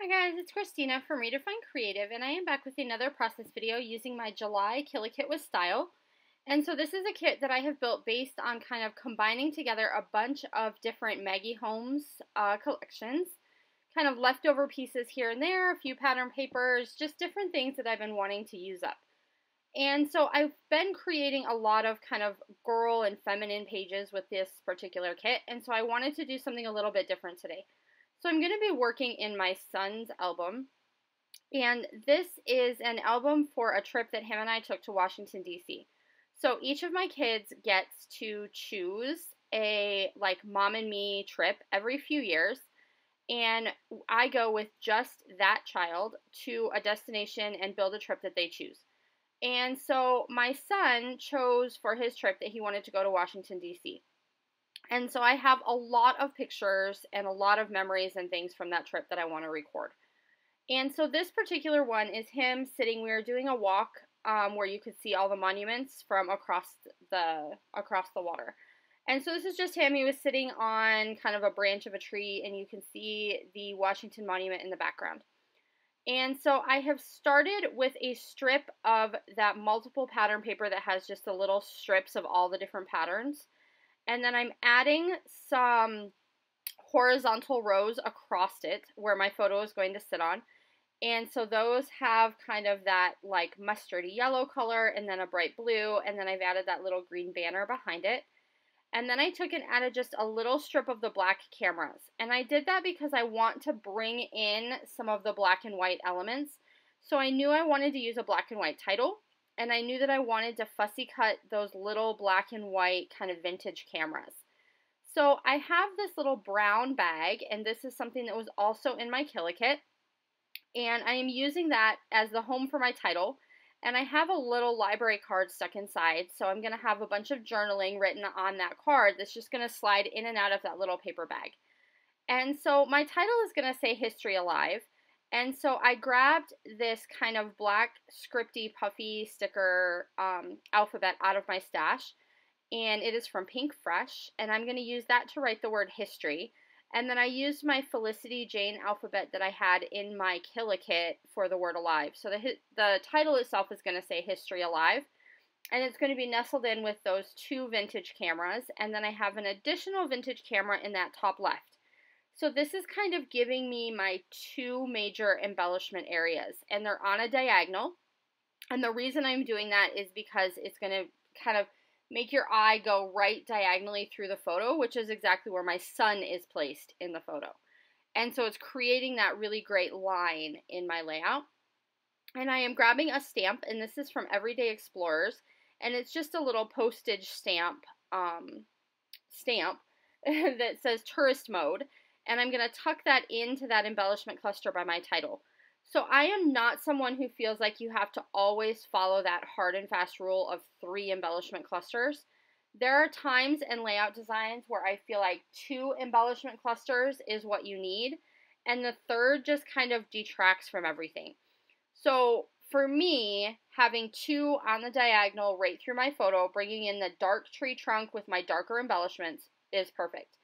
Hi guys, it's Christina from Redefine Creative, and I am back with another process video using my July Killer Kit with Style. And so this is a kit that I have built based on kind of combining together a bunch of different Maggie Holmes collections, kind of leftover pieces here and there, a few pattern papers, just different things that I've been wanting to use up. And so I've been creating a lot of kind of girl and feminine pages with this particular kit, and so I wanted to do something a little bit different today. So I'm going to be working in my son's album, and this is an album for a trip that him and I took to Washington, D.C. So each of my kids gets to choose a like mom and me trip every few years, and I go with just that child to a destination and build a trip that they choose. And so my son chose for his trip that he wanted to go to Washington, D.C. And so I have a lot of pictures and a lot of memories and things from that trip that I want to record. And so this particular one is him sitting, we were doing a walk where you could see all the monuments from across the water. And so this is just him. He was sitting on kind of a branch of a tree, and you can see the Washington Monument in the background. And so I have started with a strip of that multiple pattern paper that has just the little strips of all the different patterns. And then I'm adding some horizontal rows across it where my photo is going to sit on. And so those have kind of that like mustardy yellow color and then a bright blue. And then I've added that little green banner behind it. And then I took and added just a little strip of the black cameras. And I did that because I want to bring in some of the black and white elements. So I knew I wanted to use a black and white title. And I knew that I wanted to fussy cut those little black and white kind of vintage cameras. So I have this little brown bag, and this is something that was also in my Killer Kit. And I am using that as the home for my title. And I have a little library card stuck inside, so I'm going to have a bunch of journaling written on that card that's just going to slide in and out of that little paper bag. And so my title is going to say History Alive. And so I grabbed this kind of black scripty puffy sticker alphabet out of my stash, and it is from Pink Fresh, and I'm going to use that to write the word history. And then I used my Felicity Jane alphabet that I had in my Killer Kit for the word alive. So the title itself is going to say History Alive, and it's going to be nestled in with those two vintage cameras, and then I have an additional vintage camera in that top left. So this is kind of giving me my two major embellishment areas, and they're on a diagonal. And the reason I'm doing that is because it's going to kind of make your eye go right diagonally through the photo, which is exactly where my son is placed in the photo. And so it's creating that really great line in my layout. And I am grabbing a stamp, and this is from Everyday Explorers, and it's just a little postage stamp that says tourist mode. And I'm going to tuck that into that embellishment cluster by my title. So I am not someone who feels like you have to always follow that hard and fast rule of 3 embellishment clusters. There are times in layout designs where I feel like 2 embellishment clusters is what you need, and the third just kind of detracts from everything. So for me, having 2 on the diagonal right through my photo, bringing in the dark tree trunk with my darker embellishments is perfect.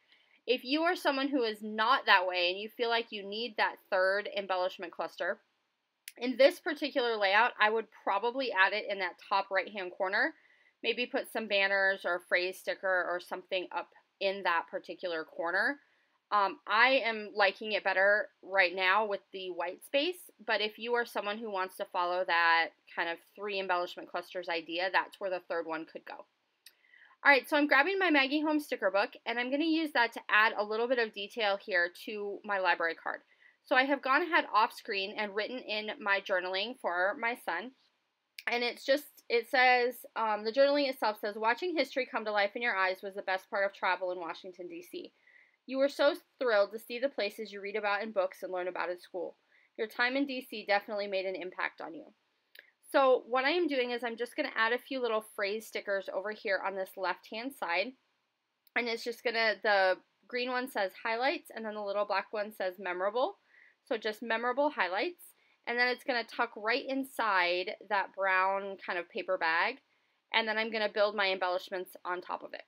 If you are someone who is not that way and you feel like you need that third embellishment cluster, in this particular layout, I would probably add it in that top right-hand corner. Maybe put some banners or a phrase sticker or something up in that particular corner. I am liking it better right now with the white space, but if you are someone who wants to follow that kind of 3 embellishment clusters idea, that's where the third one could go. Alright, so I'm grabbing my Maggie Holmes sticker book, and I'm going to use that to add a little bit of detail here to my library card. So I have gone ahead off screen and written in my journaling for my son, and it says, the journaling itself says, watching history come to life in your eyes was the best part of travel in Washington, D.C. You were so thrilled to see the places you read about in books and learn about at school. Your time in D.C. definitely made an impact on you. So what I am doing is I'm just going to add a few little phrase stickers over here on this left-hand side. And it's just going to, the green one says highlights, and then the little black one says memorable. So just memorable highlights. And then it's going to tuck right inside that brown kind of paper bag. And then I'm going to build my embellishments on top of it.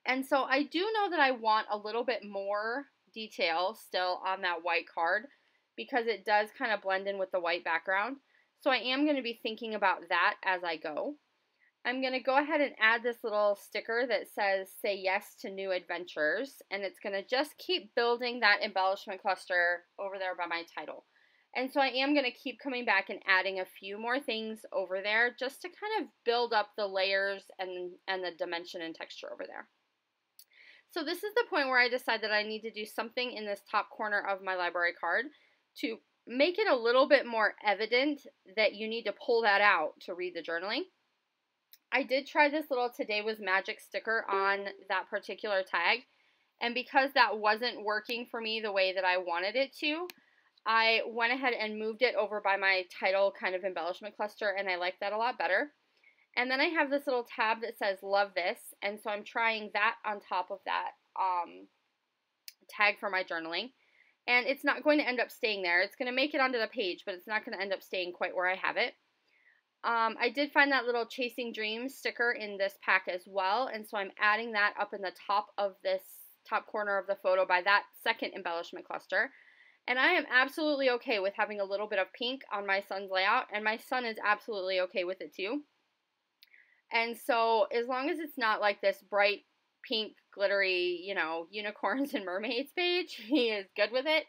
And so I do know that I want a little bit more detail still on that white card. because it does kind of blend in with the white background. So I am going to be thinking about that as I go. I'm going to go ahead and add this little sticker that says, "Say yes to new adventures," and it's going to just keep building that embellishment cluster over there by my title. And so I am going to keep coming back and adding a few more things over there just to kind of build up the layers and the dimension and texture over there. So this is the point where I decide that I need to do something in this top corner of my library card to make it a little bit more evident that you need to pull that out to read the journaling. I did try this little "Today was magic" sticker on that particular tag, and because that wasn't working for me the way that I wanted it to, I went ahead and moved it over by my title kind of embellishment cluster, and I like that a lot better. And then I have this little tab that says "Love This," and so I'm trying that on top of that tag for my journaling. And it's not going to end up staying there. It's going to make it onto the page, but it's not going to end up staying quite where I have it. I did find that little "Chasing Dreams" sticker in this pack as well, and so I'm adding that up in the top of this top corner of the photo by that second embellishment cluster. And I am absolutely okay with having a little bit of pink on my son's layout, and my son is absolutely okay with it too. And so as long as it's not like this bright pink glittery, you know, unicorns and mermaids page, he is good with it.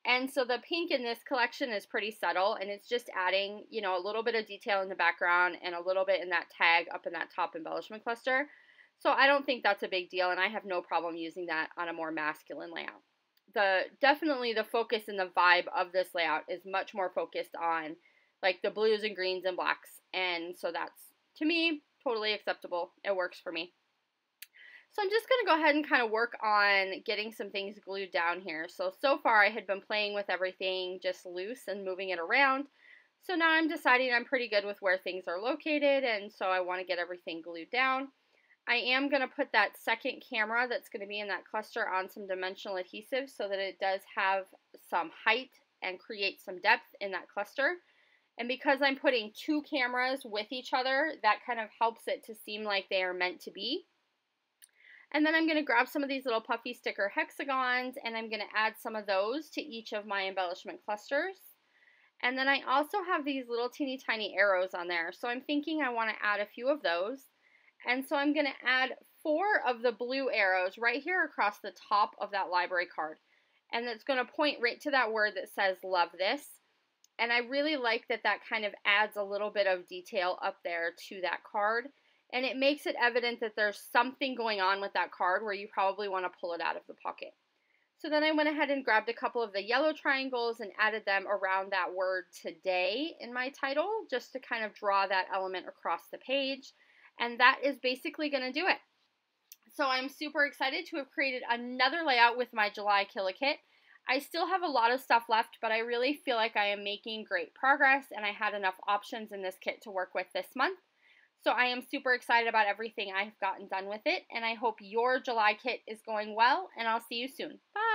And so the pink in this collection is pretty subtle, and it's just adding, you know, a little bit of detail in the background and a little bit in that tag up in that top embellishment cluster. So I don't think that's a big deal, and I have no problem using that on a more masculine layout. Definitely the focus and the vibe of this layout is much more focused on like the blues and greens and blacks, and so that's, to me, totally acceptable. It works for me. So I'm just going to go ahead and kind of work on getting some things glued down here. So far I had been playing with everything just loose and moving it around. So now I'm deciding I'm pretty good with where things are located, and so I want to get everything glued down. I am going to put that second camera that's going to be in that cluster on some dimensional adhesive so that it does have some height and create some depth in that cluster. And because I'm putting two cameras with each other, that kind of helps it to seem like they are meant to be. And then I'm going to grab some of these little puffy sticker hexagons, and I'm going to add some of those to each of my embellishment clusters. And then I also have these little teeny tiny arrows on there, so I'm thinking I want to add a few of those. And so I'm going to add 4 of the blue arrows right here across the top of that library card. And it's going to point right to that word that says "Love This." And I really like that that kind of adds a little bit of detail up there to that card. And it makes it evident that there's something going on with that card where you probably want to pull it out of the pocket. So then I went ahead and grabbed a couple of the yellow triangles and added them around that word "today" in my title, just to kind of draw that element across the page. And that is basically going to do it. So I'm super excited to have created another layout with my July Kill a Kit. I still have a lot of stuff left, but I really feel like I am making great progress, and I had enough options in this kit to work with this month. So I am super excited about everything I've gotten done with it, and I hope your July kit is going well, and I'll see you soon. Bye!